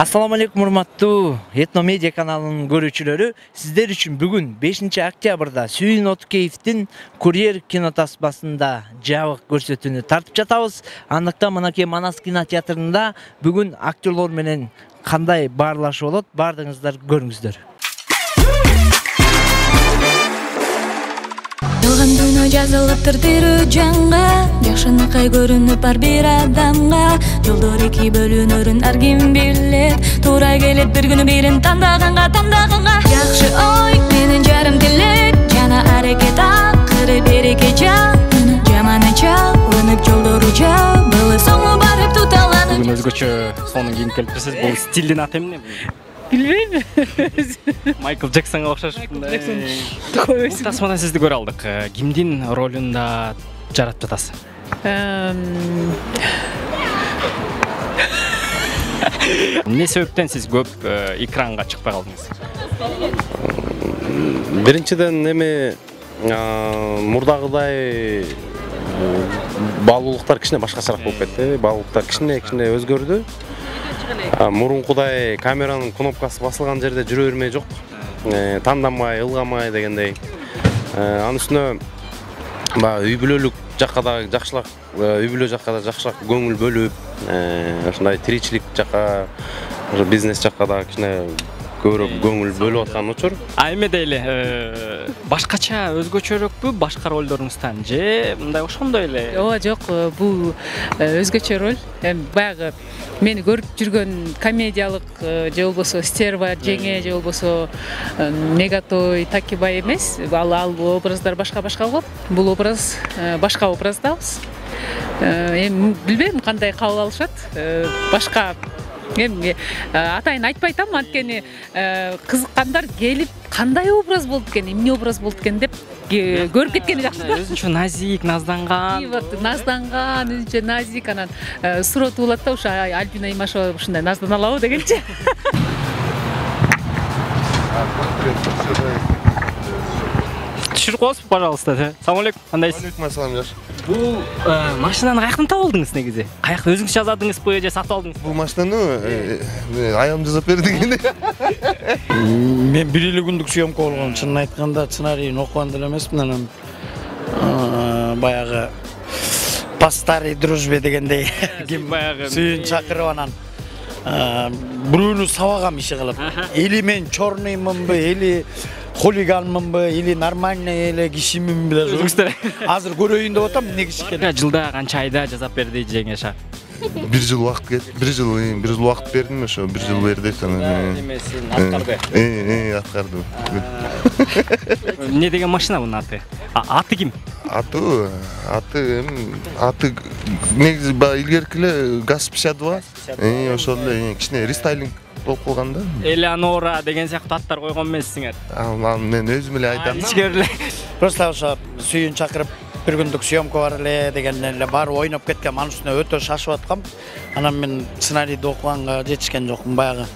Assalamu alaikum урматтуу Etno Media kanalının görүүчүлөрү. Сиздер үчүн бүгүн 5-октябрда Сүйүн Отукеевдин Курьер кинотаспасында жабык көрсөтүүнү тартып жатабыз. Андыктан мынакей Манас кинотеатрында бүгүн актерлор менен кандай баарлашуу болот, бардыгыңыздар көрүңүздөр. Ялган дүйнө жазылыптыр тирүү жанга, жакшыныкай көрүнүп бар бир адамга. Жолдор эки бөлүнөрүн ар ким билет, туура келет бир күнү бирин тандаганга. Жакшы ой менин жарым тилек, жана аракет акыры береке жа. Жаманы чалынып жолдору жабылы, соңу барып туталанып. Бүгүн өзгөчө сонун кийинип келипсиз. Бул стилдин аты эмне? Билбейм. Майкл Джексонго окшош. Тасмадан сизди көрө алдык. Кимдин ролунда жаратып жатасыз? Эмне себептен сиз көп экранга чыкпай калдыңыз? Биринчиден эми мурдагыдай баалуулуктар кичине башкачараак болуп кетти. Баалуулуктар кичине өзгөрдү. Мурункудай камеранын кнопкасы басылган жерде жүрө бермей жок. Тандамай, ылгамай дегендей. Анын үстүнө үй бүлөлүк жакка да жакшылак, үй бүлө жакка да жакшылак көңүл бөлүп, ошондой тиричилик жакка, бизнес жакка да кичине көбүрөөк көңүл бөлүп аткан учур. Эме эле башкача өзгөчөрөөкпү башка ролдоруңуздан же мындай ошондой эле? Ооба, жок, бул өзгөчө роль. Эми баягы мени көрүп жүргөн комедиялык же болбосо Стерва жеңе же болбосо Мегатой Такибай эмес. Ал образдар башка болот. Бул образ башка образдабыз. Эми билбейм кандай кабыл алышат. Башка эми атайын айтпай атам, анткени кызыккандар келип кандай образ болду экен, эмне образ болду экен деп көрүп кеткени жакшы да. Өзүнчө назик, назданган. Назданган, өзүнчө назик, анан суроо болот да, ошо Альбина Имашева ушундай наздана алабы дегенчи. Түшүрүп коесузбу, пожалуйста. Салам алейкум. Кандайсыз? Алейкум ассалам, жаш. Бул машинаны каяктан таап алдыңыз негизи? Каякта өзүңүз жасадыңызбы же сатып алдыңызбы? Бул машинаны аям жасап берди дегенде. Мен 1 күндүк съемка болгон. Чынын айтканда сценарийин окуган деле эмесмин, анан баягы по старой дружбе дегендей сүйүн чакырып анан бирөөнү сабагам иши кылып. Или мен чорныймынбы, или хулиганмынбы, или нормальный эле кишиминби. Азыр көрөйүн деп атам, эмне киши экен. Жылда канча айда жасап берди жеңе аша? 1 жыл убакыт кетти. 1 жыл убакыт бердим, ошо 1 жыл берди анан. Немесин аткарды. Аткарды. Эмне деген машина бунун аты? Аты ким? Аты негизи илгерки эле ГАЗ-52. Ошол эле кичине рестайлинг болуп калган да. Элеонора деген сыяктуу аттар койгон эмессиңер? Мен өзүм эле айтам. Просто ошо сүйүн чакырып 1 күндүк съемка бар эле дегенден эле баары ойноп кеткем. Анын үстүнө өтө шашып аткам. Анан мен сценарийди окуганга жетишкен жокмун баягы.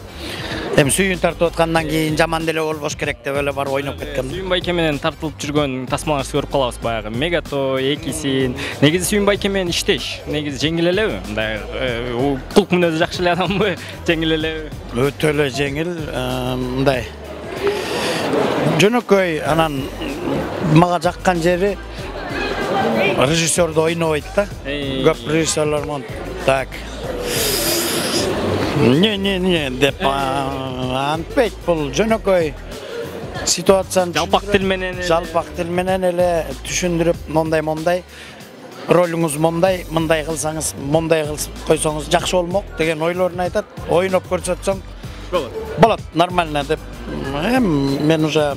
Эми сүйүн тартып аткандан кийин жаман деле болбош керек деп эле баары ойноп кеткем. Сүйүн байке менен тартылып жүргөн тасмаларыңызды көрүп калабыз баягы. Мегатой, Экисин. Негизи Сүйүн байке менен иштеш. Негизи жеңил элеби? Мындай кулк мүнөзү жакшы эле адамбы? Жеңил элеби? Өтө эле жеңил, мындай. Жөнөкөй, анан мага жаккан жери режиссерді ойнабайт да. Көп режиссерлар монт. Так. Не деп антпейт, бул жөнөкөй ситуацияны жалпак тил менен эле түшүндүрүп, мондай ролуңуз мындай кылсаңыз, мындай кылып койсоңуз жакшы болмок деген ойлорун айтат. Ойноп көрсөтсөң болот, нормально деп. Мен уже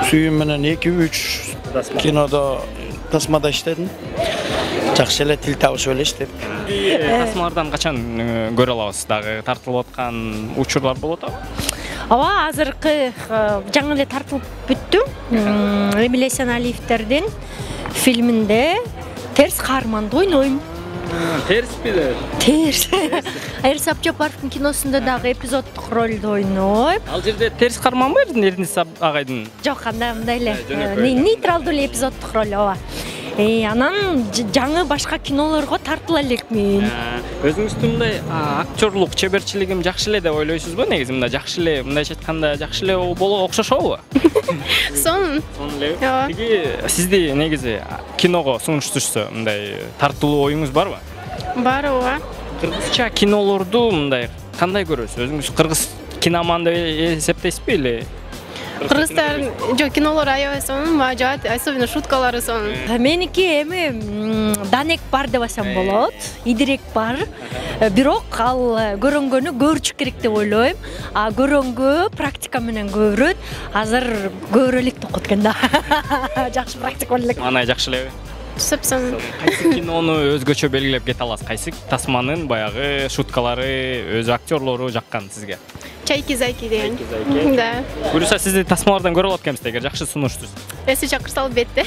сүйүн менен 2-3 кинодо тасмада иштедим. Жакшы эле тил табышып эле иштедик. Тасмалардан качан көрө алабыз? Дагы тартылып аткан учурлар болот абы? Ооба, азыркы жаңы эле тартылып бүттү. Эмилия Есеналиевтердин фильминде терс каарманды ойнойм. Терспи? Терс. Эрис Абжапаровдун киносунда дагы эпизоддук ролду ойнойм. Ал жерде терс каарманбы Эрдинис агайдын? Жок, андай эле нейтралдуу эле эпизоддук роль, ооба. Анан жаңы башка кинолорго тартыла элекмин. Өзүңүздүн мындай актерлук чеберчилигим жакшы эле деп ойлойсузбу? Негизи мындай жакшы эле, мындайча айтканда жакшы эле болууга окшошобу? Сонун. эле. Тиги сизди негизи киного сунуштурса, мындай тартылуу оюңуз барбы? Бар ооба. Кыргызча кинолорду мындай кандай көрөсүз? Өзүңүз кыргыз киноман деп эсептейсизби эле? Кыргыздар жок, кинолор аябай сонун, мага жагат, особенно шуткалары сонун. Меники эми данек бар деп айтсам болот, идирек бар. Бирок ал көрөнгөнү көрчү керек деп ойлойм. А көрөнгө практика менен көрөт. Азыр көрө элек деп коткон да. Жакшы практика элек. Анай жакшы элеби? Сыпсын. Кайсы кинону өзгөчө белгилеп кете аласыз? Кайсы тасманын баягы шуткалары, өз актерлору жаккан сизге? Чайки-зайки деген. Да. Буюрса сизди тасмалардан көрө алат экенбиз, эгер жакшы сунуштурса. Эси чакырса албетте.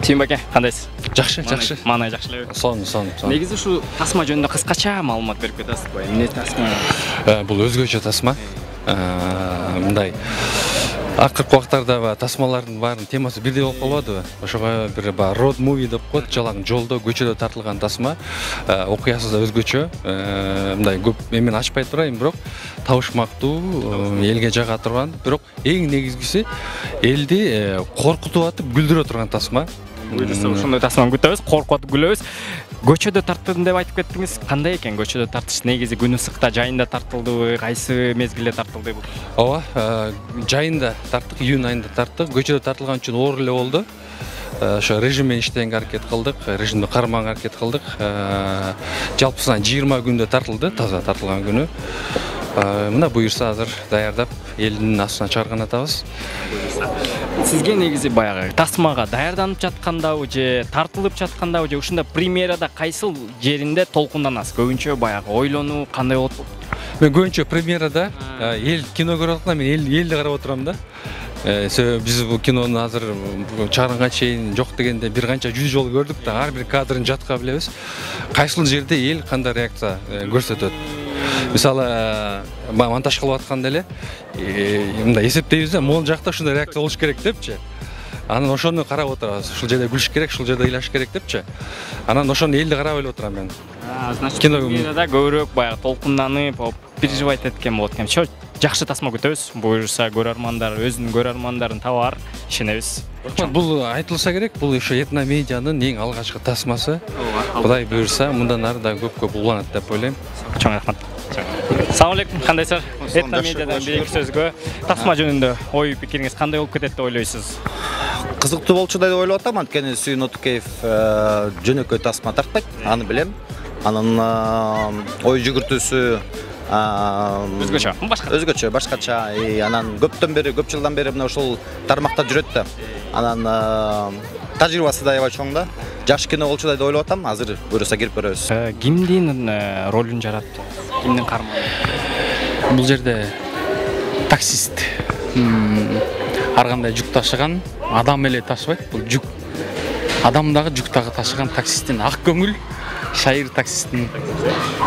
Сүйүнбек аке, кандайсыз? Жакшы, жакшы. Маанай жакшы элеби? Сонун. Негизи ушу тасма жөнүндө кыскача маалымат берип кетесизби? Эмне тасма? Бул өзгөчө тасма. Мындай акыркы убактарда тасмалардын баардын темасы бирдей болуп калбадыбы? Ошого бир road movie деп коет, жалаң жолдо, көчөдө тартылган тасма. Окуясы да өзгөчө. Мындай көп мен ачпай турайын, бирок табышмактуу, элге жага турган, бирок эң негизгиси элди коркутуп атып күлдүрө турган тасма. Буюрса ошондой тасманы күтөбүз, коркуп атып күлөбүз. Көчөдө тарттым деп айтып кеттиңиз. Кандай экен көчөдө тартыш? Негизи күн ысыкта жайында тартылдыбы, кайсы мезгилде тартылды бул? Ооба, жайында тарттык, июнь айында тарттык. Көчөдө тартылган үчүн оор эле болду. Ошо режиммен иштегенге аракет кылдык, режимди кармаганга аракет кылдык. Жалпысынан 20 күндө тартылды, таза тартылган күнү. Мына буюрса азыр даярдап элдин астына чыгарган атабыз. Сизге негизи баягы тасмага даярданып жаткандабы же тартылып жаткандабы же ушунда премьерада кайсыл жеринде толкунданасыз? Көбүнчө баягы ойлонуу кандай болот? Мен көбүнчө премьерада эл кино көрүп атканда мен элди карап отурам да. Себеби биз бул кинону азыр чыгарганга чейин жок дегенде бир канча 100 жолу көрдүк да, ар бир кадрын жатка билебиз. Кайсыл жерде эл кандай реакция көрсөтөт. Мисалы, монтаж кылып атканда эле мындай эсептейбиз да, могул жакта ушундай реакция болуш керек депчи. Анан ошону карап отурабыз. Ушул жерде күлүш керек, ушул жерде ыйлаш керек депчи. Анан ошону элди карап эле отурам мен. Значит, кинода көбүрөөк баягы толкунданып, переживать эткен болот экен. Жакшы тасма күтөбүз. Буюрса көрөрмандар өзүнүн көрөрмандарын табар, ишенебиз. Бул айтылса керек, бул ошо этно медианын эң алгачкы тасмасы. Кудай буюрса, мындан ары да көп уланат деп ойлойм. Чоң рахмат. Салам алейкум, кандайсыздар? Этно медиадан бир сөзгө тасма жөнүндө ой пикириңиз кандай болуп кетет деп ойлойсуз? Кызыктуу болчу деп ойлоп атам, анткени Сүйүн Отукеев жөнөкөй тасма тартпайт, аны билем. Анын ой жүгүртүүсү өзгөчө, башкача. Анан көп жылдан бери мына ушул тармакта жүрөт да. Анан тажрыйбасы да аябай чоң да. Жакшы кино болчу деп ойлоп атам, азыр буюрса кирип көрөбүз. Кимдин ролун жаратты? Кимдин карманы? Бул жерде таксист. Ар кандай жүк ташыган адам эле ташыбайт, бул жүк. Адам дагы жүк дагы ташыган таксисттин ак көңүл шайыр таксисттин.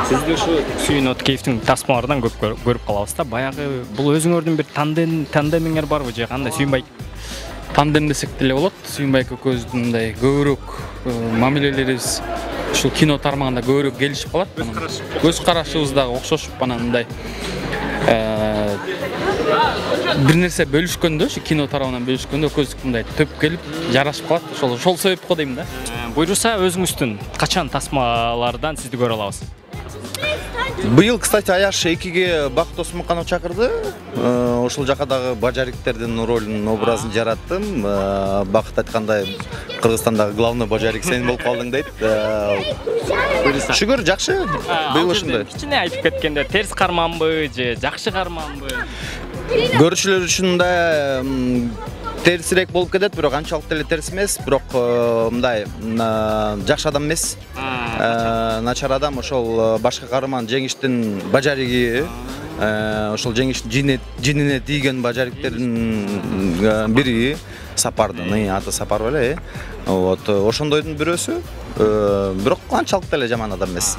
Сизди ушу Сүйүн Отукеевдин тасмаларынан көп көрүп калабыз да. Баягы бул өзүңөрдүн бир тандемиңер барбы же кандай? Сүйүнбай тандем десек деле болот. Сүйүнбай экөөбүздүн мындай көбүрөөк мамилелерибиз ушул кино тармагында көбүрөөк келишип калат. Көз карашыбыз дагы окшошуп анан мындай бир нерсе бөлүшкөндө, ушу кино тарабынан бөлүшкөндө экөөбүздүк мындай төп келип жарашып калат. Ошол себеп го дейм да. Буюрса өзүңүздүн качан тасмалардан сизди көрө алабыз? Быйыл, кстати, Аяш 2-ге Бакыт Осмонканов чакырды. Ошол жака дагы бажариктердин ролун, образын жараттым. Бакыт айткандай, Кыргызстандагы главный бажарик сен болуп калдың дейт. Шүгүр, жакшы. Быйыл ошондой. Кичине айтып кеткенде, терс карманбы же жакшы карманбы? Көрүүчүлөр үчүн да терсирээк болуп кетет, бирок анчалык деле терс эмес, бирок мындай жакшы адам эмес. Начар адам, ошол башка каарман Жеңиштин бажариги, ошол Жеңиштин жинине тийген бажариктердин бири Сапардын, аты Сапар беле. Вот, ошондойдун бирөөсү, бирок анчалык деле жаман адам эмес.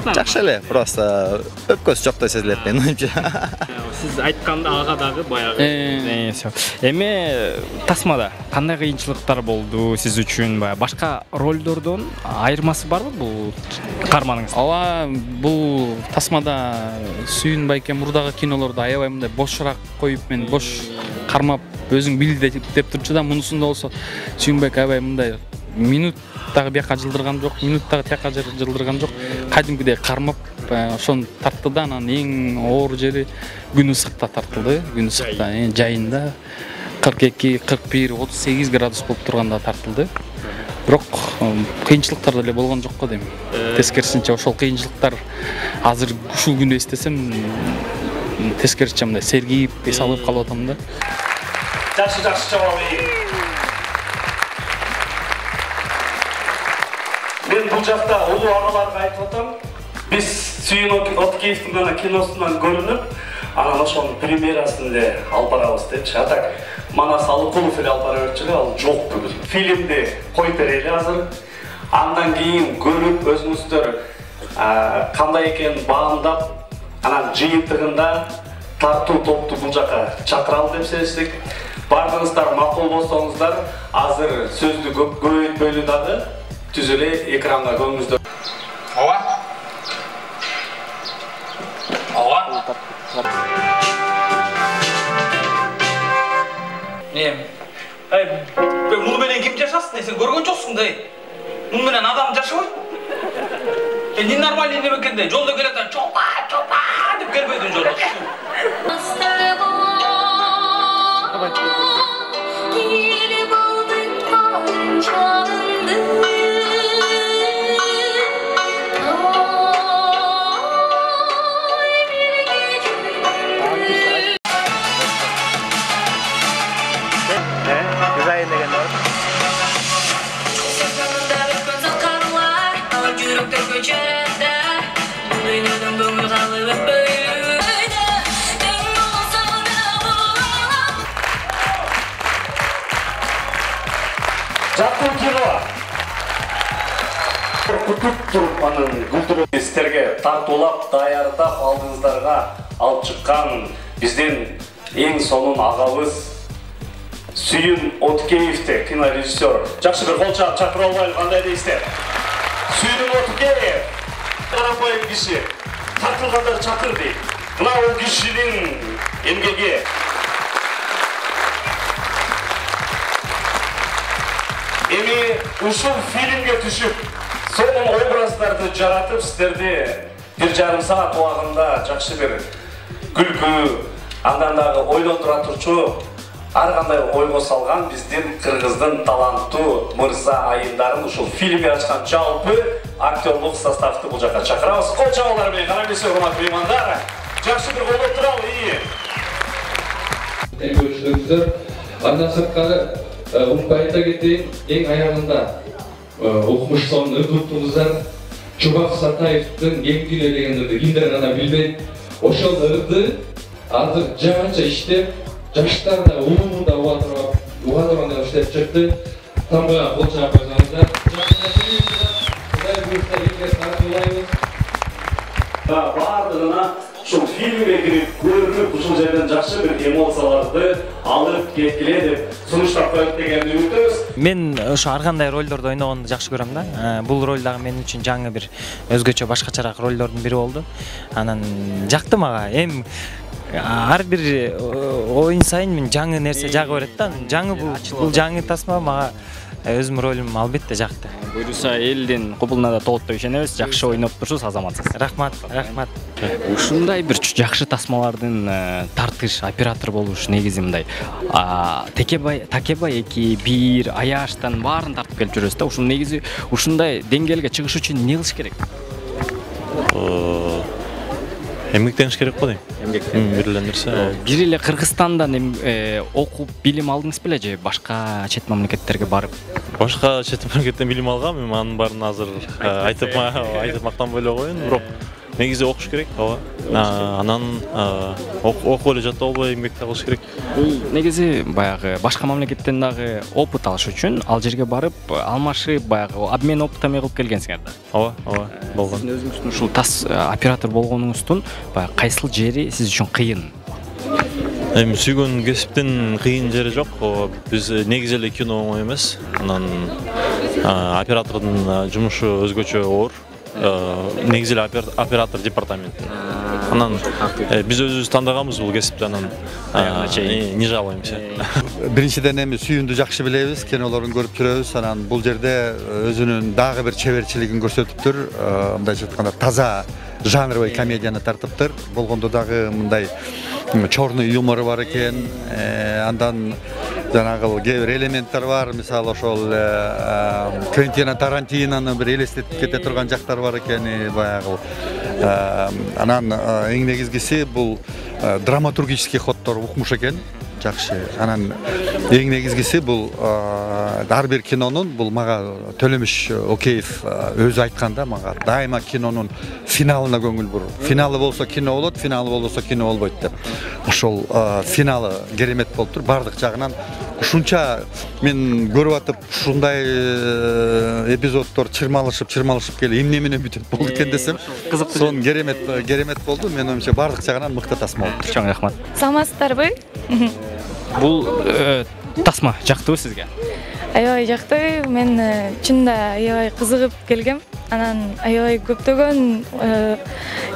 Жакшы эле, просто өпкөсү жоктой сезилет менин оюмча. Сиз айтканда ага дагы баягы. Эми тасмада кандай кыйынчылыктар болду сиз үчүн? Башка ролдордон айырмасы барбы бул карманыңыз? Ооба, бул тасмада Сүйүн экен мурдагы кинолорду аябай мындай бошураак коюп мен бош кармап өзүң бил деп турчу да, мунусунда болсо Сүйүнбай аябай мындай минут дагы бияка жылдырган жок, минут дагы тияка жылдырган жок. Кадимкидей кармап ошону тартты да, анан эң оор жери күн ысыкта тартылды. Күн ысыкта, жайында 42, 41, 38 градус болуп турганда тартылды. Бирок кыйынчылыктар деле болгон жок го дейм. Тескерисинче ошол кыйынчылыктар азыр ушул күндү эстесем тескерисинче мындай сергип, эс алып калып атам да. Жакшы жабап мен бул жакта улуу агаларга айтып атам. Биз Сүйүн Откеевдин гана киносунан көрүнүп, анан ошонун премьерасын эле алып барабыз депчи. Атак Манас Алыкулов эле алып бара берчү эле, ал жок бүгүн. Фильмди коюп берели азыр. Андан кийин көрүп өзүңүздөр кандай экенин баамдап, анан жыйынтыгында тартуу топту бул жака чакыралы деп сездик. Бардыңыздар макул болсоңуздар, азыр сөздү көбөйтпөйлү дагы түз эле экранга көңүңүздөр. Ооба. Ооба. Муну менен ким жашасын? Сен көргөн жоксуң да. Муну менен адам жашабайт. Не нормальный неме экен да, жолдо келатан чопа деп келбейдин жолдо. Жакын кино. Кутуп туруп анын күлдүрүп сиздерге тартуулап, даярдап алдыңыздарга алып чыккан биздин эң сонун агабыз Сүйүн Откеевди, кинорежиссер. Жакшы бир кол чаап чакыра албайлы, кандай дейсиздер? Сүйүн Откеев карапайым киши. Тартылгандар чакыр дейт. Мына бул кишинин эмгеги. Эми ушул фильмге түшүп, сонун образдарды жаратып, сиздерди 1,5 саат убагында жакшы бир күлкү, андан дагы ойлондура турчу ар кандай ойго салган биздин кыргыздын таланттуу мырза айымдарын ушул фильмге ачкан жалпы актерлук составды бул жака чакырабыз. Кол чабуулар менен караңыздар, урматтуу меймандар. Жакшы бир колдоп туралы. Көрүшүңүздөр, андан сырткары унутпай айта кетейин, эң аягында окумуш сонун ырдыктуңуздар Чубак Сатаевдин Эң күнө дегендерди кимдер гана билбейт. Ошол ырды азыр жаганча иштеп, жаштар да улуу да уга тургандай иштеп чыкты. Тамга кол чаап койсоңуздар. Бардыгына ушул фильмге кирип көрүнүп, ушул жерден жакшы бир эмоцияларды алып кеткиле деп сунуштап коет деген үмүттөбүз. Мен ошо ар кандай ролдорду ойногонду жакшы көрөм да. Бул роль дагы мен үчүн жаңы бир өзгөчө башкачараак ролдордун бири болду. Анан жакты мага. Эми ар бир оюн сайын мен жаңы нерсе жагы берет да. Жаңы бул жаңы тасма мага өзүм ролум албетте жакты. Буюрса элдин кубулуна да толуктуу ишенебиз. Жакшы ойноп турсуз, азаматсыз. Рахмат, рахмат. Ушундай бир жакшы тасмалардын тартыш оператор болуш негизи мындай. Такебай 2, 1, Аяштан баарын тартып келип жүрөбүз да. Ушун негизи ушундай деңгээлге чыгыш үчүн эмне кылыш керек? Эмгектениш керек го дейм. Эмгектен. Бир эле нерсе. Бир эле Кыргызстандан окуп билим алдыңыз беле же башка чет мамлекеттерге барып? Башка чет мамлекеттен билим алгам, мен анын баарын азыр айтып мактанбай эле коеюн, бирок негизи окуш керек, ооба. Анан окуп эле жатып албай эмгек кылыш керек. Бул негизи баягы башка мамлекеттен дагы опыт алыш үчүн ал жерге барып алмашып баягы обмен опытами кылып келгенсиңер да. Ооба, болгон. Сиздин өзүңүздүн ушул тас оператор болгонуңуздун баягы кайсыл жери сиз үчүн кыйын? Эми сүйгөн кесиптин кыйын жери жок. Биз негизи эле кино оңой эмес. Анан оператордун жумушу өзгөчө оор. Негизи эле оператор департаменти. Анан биз өзүбүз тандаганбыз бул кесипти, анан не жалуемся. Биринчиден эми сүйүүндү жакшы билебиз, кинолорун көрүп жүрөбүз. Анан бул жерде өзүнүн дагы бир чеберчилигин көрсөтүптүр. Мындайча айтканда таза жанровый комедияны тартыптыр. Болгондо дагы мындай чорный юмору бар экен. Андан жанагы кээ бир элементтер бар. Мисалы ошол Квентина Тарантинону бир элестетип кете турган жактар бар экен, баягы. Анан эң негизгиси бул драматургический ходдор укмуш экен. Жакшы. Анан эң негизгиси бул ар бир кинонун бул мага Төлөмүш Океев өзү айтканда мага дайыма кинонун финалына көңүл бур. Финалы болсо кино болот, финалы болбосо кино болбойт деп. Ошол финалы керемет болуптур бардык жагынан. Ушунча мен көрүп атып ушундай эпизоддор чырмалышып келип эмне менен бүтөт болду экен десем, сон керемет болду. Мен оюмча бардык жагынан мыкты тасма болуптур. Чоң рахмат. Саламатсыздарбы? Бул тасма жактыбы сизге? Аябай жакты. Мен чында аябай кызыгып келгем. Анан аябай көптөгөн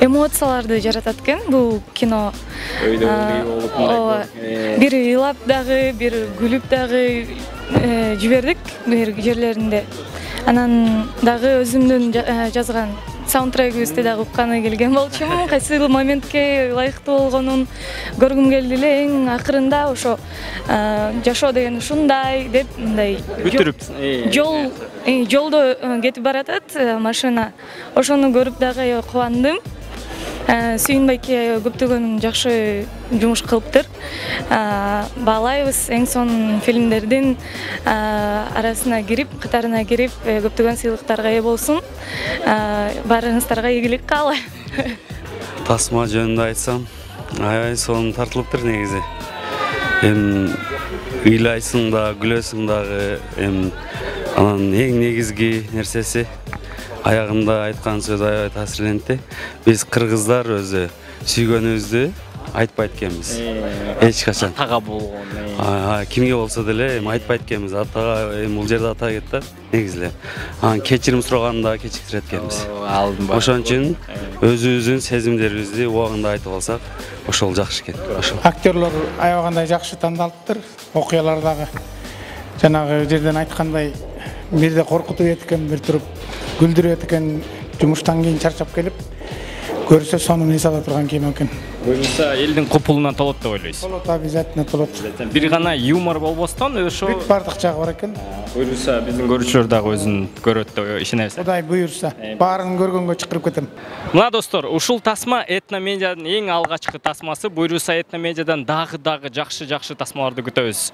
эмоцияларды жаратат экен бул кино. Бир ыйлап дагы, бир күлүп дагы жибердик бир жерлеринде. Анан дагы өзүмдүн жазган саундтрегибизди дагы укканы келген болчумун. Кайсы моментке ылайыктуу болгонун көргүм келди эле. Эң акырында ошо жашоо деген ушундай деп мындай бүтүрүп жолдо кетип баратат машина. Ошону көрүп дагы аябай кубандым. Сүйүн байке көптөгөн жакшы жумуш кылыптыр. Баалайбыз эң сонун фильмдердин арасына кирип, катарына кирип, көптөгөн сыйлыктарга ээ болсун. Баарыңыздарга ийгилик каалайм. Тасма жөнүндө айтсам, аябай сонун тартылыптыр негизи. Ыйлайсың да, күлөсүң дагы. Анан эң негизги нерсеси аягында айткан сөз аябай таасирлентти. Биз кыргыздар өзү сүйгөнүбүздү айтпайт экенбиз. Эч качан. Атага болгон. Кимге болсо деле айтпайт экенбиз. Атага бул жерде ата кетти. Негизи эле. Анан кечирим сураганда кечиктирет экенбиз. Ошон үчүн өзүбүздүн сезимдерибизди убагында айтып алсак, ошол жакшы экен. Актерлор аябагандай жакшы тандалыптыр. Окуялар дагы жанагы жерден айткандай бирде коркутуп экен, бир туруп күлдүрүп экен. Жумуштан кийин чарчап келип көрсө сонун эс ала турган кино экен. Буюрса элдин купулунан толот деп ойлойсуз? Толот, обязательно толот. Бир гана юмор болбостон ошо бүт бардык жагы бар экен. Буюрса биздин көрүүчүлөр дагы өзүн көрөт деп ишенебиз. Кудай буюрса, баарын көргөнгө чакырып кетем. Мына достор, ушул тасма Этномедианын эң алгачкы тасмасы. Буюрса Этномедиадан дагы жакшы тасмаларды күтөбүз.